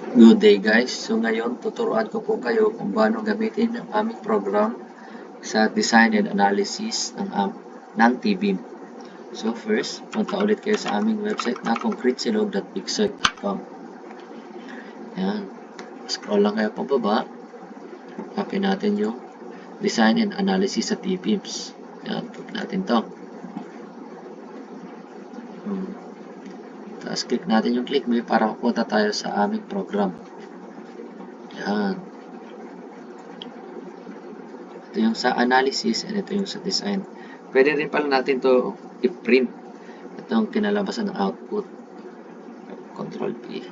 Good day guys! So ngayon tuturuan ko po kayo kung paano gamitin ang aming program sa design and analysis ng T-Beam. So first, punta ulit kayo sa aming website na concretesilog.pixel.com. Yan. Scroll lang kayo pababa. Copy natin yung design and analysis sa T-Beams. Yan. Copy natin to. Tapos click natin yung click me para mapunta tayo sa aming program. Yan. Ito yung sa analysis and ito yung sa design. Pwede rin pala natin to i-print. Ito ang kinalabasan ng output. Control P.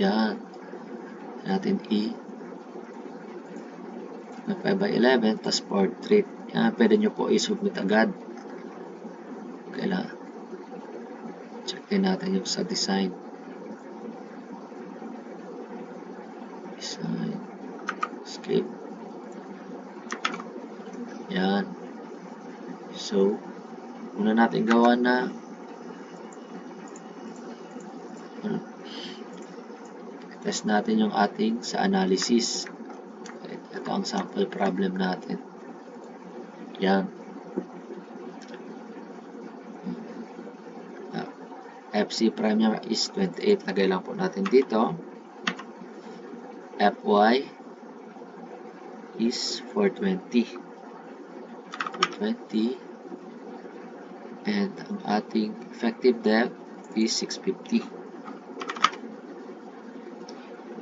Yan. Natin na 5x11 tas portrait. Yan. Pwede nyo po i-submit agad. Kailangan. Check din natin yung sa design. Design. Script. Yan. So, una natin gawa na test natin yung ating sa analysis. Ito ang sample problem natin. Yan. FC prime niya is 28. Lagay lang po natin dito. Fy is 420. 420. And ang ating effective depth is 650.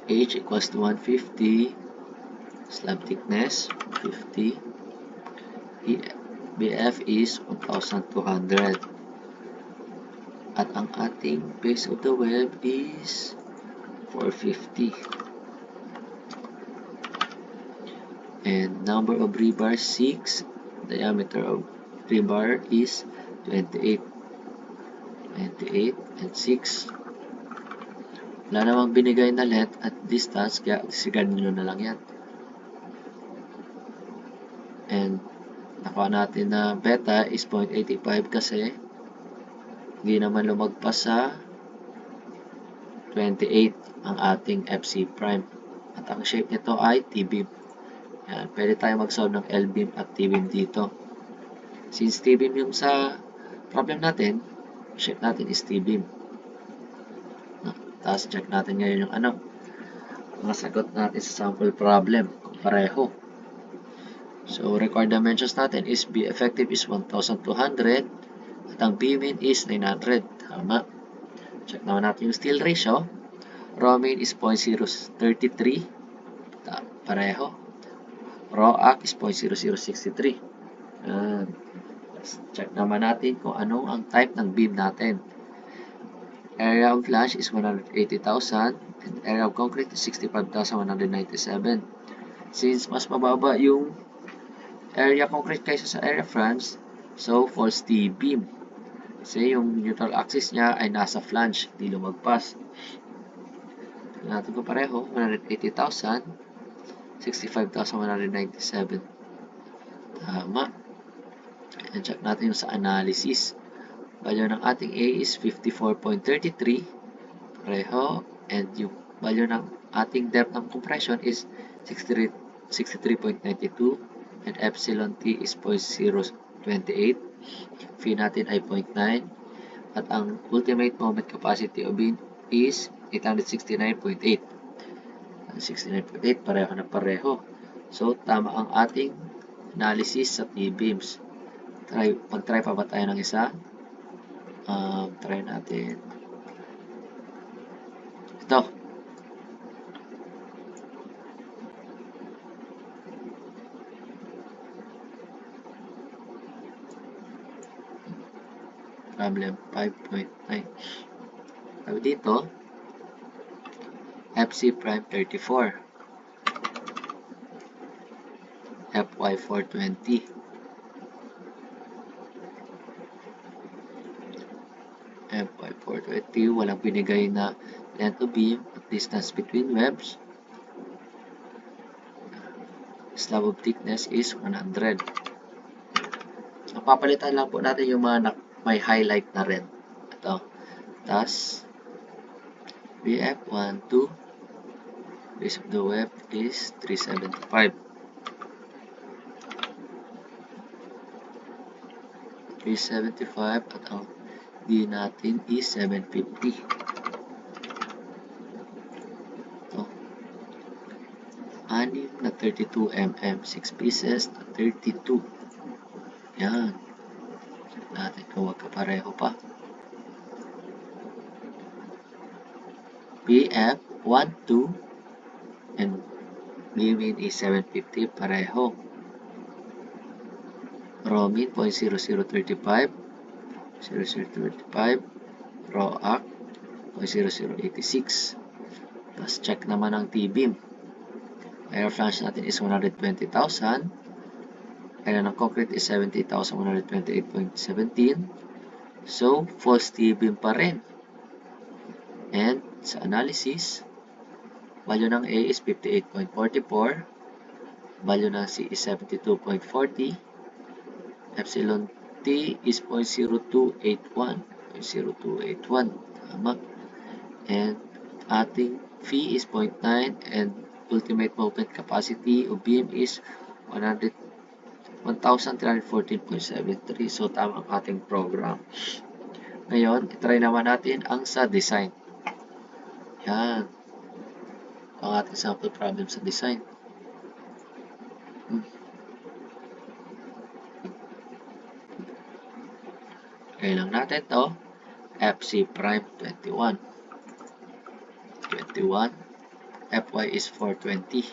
H equals to 150. Slab thickness 50. BF is 1,200. At ang ating base of the web is 450. And number of rebar 6. Diameter of rebar is 28. 28 and 6. Wala namang binigay na length at distance, kaya disregard nyo na lang yan. And nakuha natin na beta is 0.85 kasi hindi naman lumagpas sa 28 ang ating FC prime. At ang shape nito ay T-beam. Yan, pwede tayo mag-solve ng L-beam at T-beam dito. Since T-beam yung sa problem natin, shape natin is T-beam. Tapos check natin ngayon yung mga sagot natin sa sample problem. Kung pareho. So, required dimensions natin is B effective is 1,200 at ang B min is 900. Tama. Check naman natin yung steel ratio. Raw min is 0.033. Pareho. Raw ac is 0.0063. Check naman natin kung ano ang type ng beam natin. Area of flange is 180,000 and area of concrete is 65,197. Since mas mababa yung area concrete kaysa sa area flange, so false T-beam. Kasi yung neutral axis niya ay nasa flange, hindi lumagpas. Tignan natin kung pareho, 180,000, 65,197. Tama. And check natin yung sa analysis. Value ng ating A is 54.33. Pareho. And yung value ng ating depth ng compression is 63.92. And epsilon T is 0.028. Phi natin ay 0.9. At ang ultimate moment capacity of beam is 869.8. 69.8, pareho na pareho. So, tama ang ating analysis sa T-beams. Mag-try pa ba tayo ng isa? Try natin. Ito. Problem 5.9. Sabi dito, FC prime 34. Fy 420. Fy 420. Walang binigay na length of beam at distance between webs. Slab of thickness is 100. So, papalitan lang po natin yung mga may highlight na red. Ito. Tapos, BF 1, 2, base of the web is 375. 375 at ang D natin is 750. Ito. 6 na 32 mm. 6 pieces na 32. Yan. Check natin kung magkapareho pa. PF 12 and BMIN is 750. Pareho. ROMIN 0.0035. 0035. ROAC 0.0086. Tapos check naman ang T-beam. Air flange natin is 120,000. Area ng concrete is 70,128.17. So, false T-beam pa rin. And sa analysis, value ng A is 58.44. Value ng C is 72.40. Epsilon T is 0.0281. 0.0281. Tama. And ating phi is 0.9 and ultimate movement capacity of beam is 1,314.73. So, tama ang ating program. Ngayon, itry naman natin ang sa design. Yan. Ang ating sample problem sa design. Kaya lang natin to FC prime 21. Fy is 420.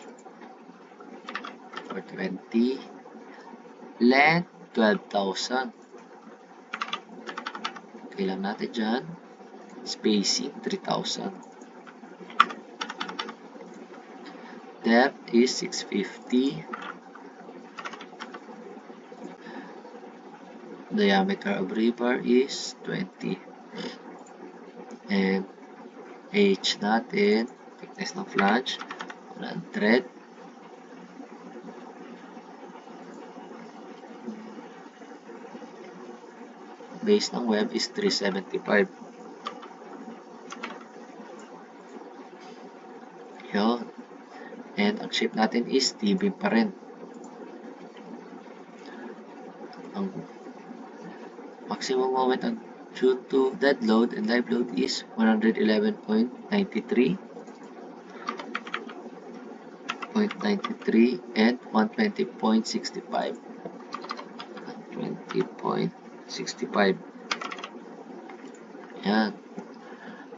Length 12,000. Okay lang natin dyan. Spacing 3,000. Depth is 650. Diameter of rebar is 20. And H natin, thickness ng flange, 100. Base ng web is 375. Yun. And ang shape natin is T-beam pa rin. Ang maximum moment due to dead load and live load is 111.93 and 120.65. 120.65. Yan.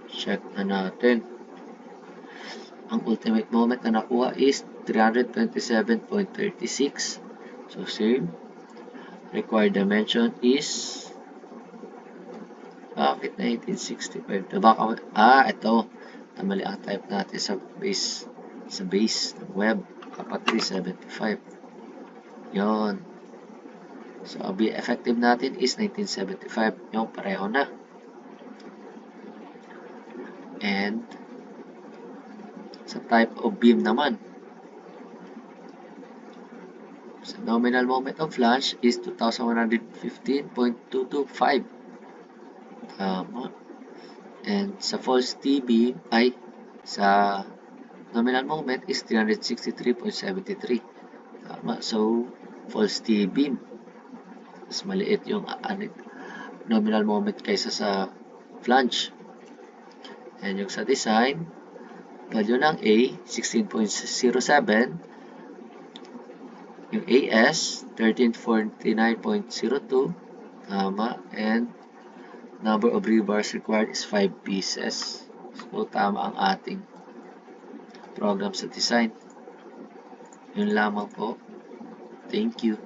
Check na natin. Ang ultimate moment na nakuha is 327.36. So, same. Required dimension is bakit 1965? Baka, ito. Namali ang type natin sa base ng web. Dapat 375. Yon. So, ang effective natin is 1975. Yung pareho na. And sa type of beam naman, sa nominal moment of flange is 2,115.225. Tama. And sa false T-beam ay sa nominal moment is 363.73. Tama. So, false T-beam. Mas maliit yung nominal moment kaysa sa flange. And yung sa design, value ng A, 16.07. Yung AS, 1349.02. Tama. And number of rebars required is 5 pieces. So, tama ang ating program sa design. Yun lamang po. Thank you.